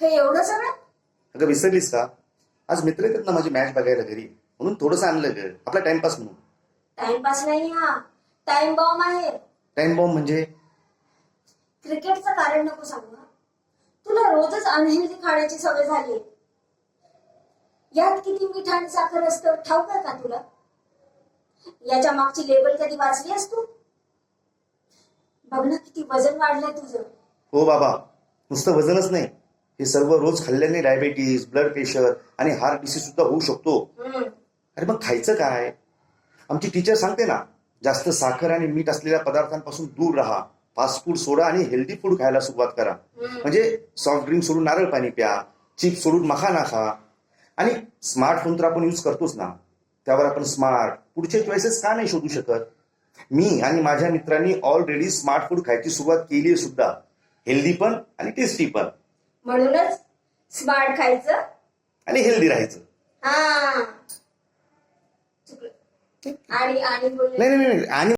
हे एवढं सगळं? अगं विसरलीस का? आज मित्र येतात ना माझी मॅच बघायला घरी, म्हणून थोडंसं आणलं ग, आपला टाइमपास म्हणून. टाइमपास नाही हा, टाइम बॉम्ब आहे. टाइम बॉम्ब म्हणजे? क्रिकेटचं कारण नको सांगू हा. तुला रोजच अनहेल्दी खाण्याची सवय झाली. यात किती मीठ आणि साखर असतं ठाऊक आहे का तुला? याच्या मागची लेबल कधी वाचली आहेस तू? बघ ना किती वजन वाढलंय तुझं. हो बाबा, नुसतं वजनच नाही, हे सर्व रोज खाल्ल्याने डायबेटीज, ब्लड प्रेशर आणि हार्ट डिसीज सुद्धा होऊ शकतो. अरे मग खायचं काय? आमची टीचर सांगते ना, जास्त साखर आणि मीठ असलेल्या पदार्थांपासून दूर राहा, फास्ट फूड सोडा आणि हेल्दी फूड खायला सुरुवात करा. म्हणजे सॉफ्ट ड्रिंक सोडून नारळ पाणी प्या, चिप्स सोडून मखाना खा. आणि स्मार्टफोन तर आपण यूज करतोच ना, त्यावर आपण स्मार्ट पुढचे चॉईसेस का नाही शोधू शकत? मी आणि माझ्या मित्रांनी ऑलरेडी स्मार्ट फूड खायची सुरुवात केली आहे सुद्धा, हेल्दी पण आणि टेस्टी पण. म्हणूनच स्मार्ट खायचं आणि हेल्दी राहायचं. हा चुकलं. आणि बोलले नाही आणि